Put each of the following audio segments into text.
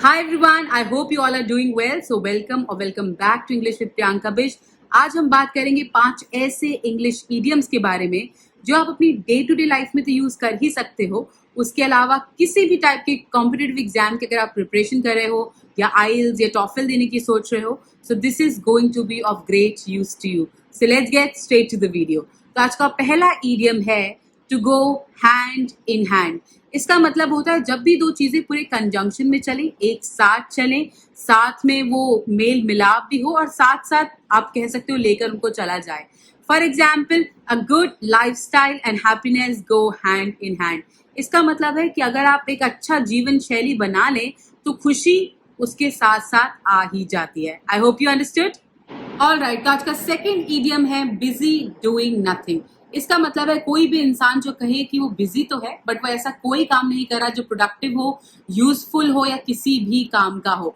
Hi everyone, I hope you all are doing well. So welcome back to English with Priyanka Bish. आज हम बात करेंगे 5 ऐसे English idioms के बारे में जो आप अपनी डे टू डे लाइफ में तो यूज कर ही सकते हो. उसके अलावा किसी भी टाइप के कॉम्पिटिटिव एग्जाम की अगर आप प्रिपरेशन कर रहे हो या आईएलटीएस या टॉफल देने की सोच रहे हो, so this is going to be of great use to you. So let's get straight to the video. तो आज का पहला इडियम है to go hand in hand. इसका मतलब होता है जब भी दो चीजें पूरे कंजंक्शन में चले, एक साथ चले, साथ में वो मेल मिलाप भी हो और साथ साथ आप कह सकते हो लेकर उनको चला जाए. For example, a good lifestyle and happiness go hand in hand. इसका मतलब है कि अगर आप एक अच्छा जीवन शैली बना लें तो खुशी उसके साथ साथ आ ही जाती है. I hope you understood. Alright, तो आज का सेकेंड इडियम है बिजी डूइंग नथिंग. इसका मतलब है कोई भी इंसान जो कहे कि वो बिजी तो है बट वो ऐसा कोई काम नहीं कर रहा जो प्रोडक्टिव हो, यूजफुल हो या किसी भी काम का हो.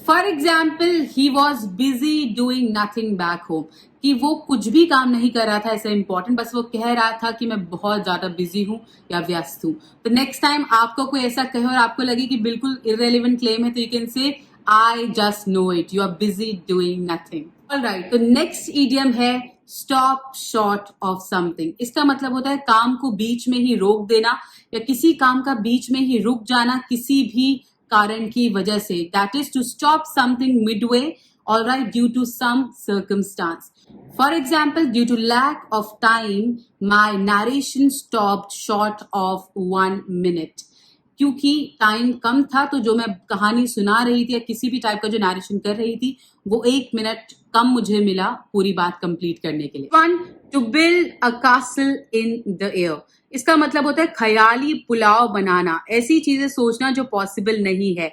For example, he was busy doing nothing back home. कि वो कुछ भी काम नहीं कर रहा था ऐसा इंपॉर्टेंट, बस वो कह रहा था कि मैं बहुत ज्यादा बिजी हूँ या व्यस्त हूँ. तो नेक्स्ट टाइम आपको कोई ऐसा कहे और आपको लगे कि बिल्कुल इररेलेवेंट क्लेम है तो you can say I just know it, you are busy doing nothing. Alright, तो नेक्स्ट इडियम है स्टॉप शॉर्ट ऑफ समथिंग. इसका मतलब होता है काम को बीच में ही रोक देना या किसी काम का बीच में ही रुक जाना किसी भी कारण की वजह से. That is to stop something midway, alright, due to some circumstance. For example, due to lack of time my narration stopped short of 1 minute. क्योंकि टाइम कम था तो जो मैं कहानी सुना रही थी या किसी भी टाइप का जो नरेशन कर रही थी वो 1 मिनट कम मुझे मिला पूरी बात कंप्लीट करने के लिए. 1. To build a castle in the air. इसका मतलब होता है ख्याली पुलाव बनाना, ऐसी चीजें सोचना जो पॉसिबल नहीं है.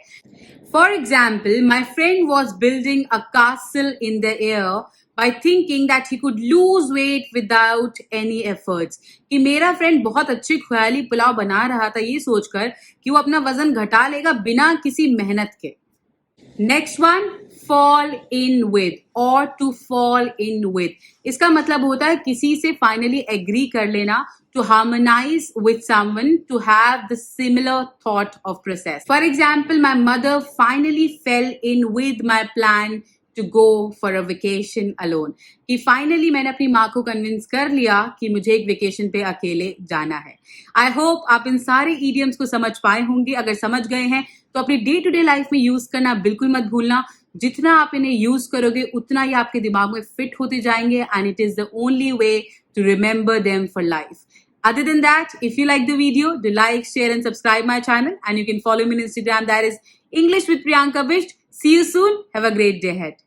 For example, my friend was building a castle in the air by thinking that he could lose weight without any efforts. कि मेरा फ्रेंड बहुत अच्छी ख्याली पुलाव बना रहा था ये सोचकर कि वो अपना वजन घटा लेगा बिना किसी मेहनत के. Next one, fall in with or to fall in with. इसका मतलब होता है किसी से फाइनली एग्री कर लेना, to harmonize with someone, to have the similar thought of process. For example, my mother finally fell in with my plan to go for a vacation alone. कि finally मैंने अपनी माँ को कन्विंस कर लिया कि मुझे एक वेकेशन पे अकेले जाना है. आई होप आप इन सारे इडियम्स को समझ पाए होंगे. अगर समझ गए हैं तो अपनी डे टू डे लाइफ में यूज करना बिल्कुल मत भूलना. जितना आप इन्हें यूज करोगे उतना ही आपके दिमाग में फिट होते जाएंगे and it is the only way to remember them for life. Other than that, if you like the video, do like, share and subscribe my channel, and you can follow me on Instagram, that is English with Priyanka Bish. See you soon. Have a great day ahead.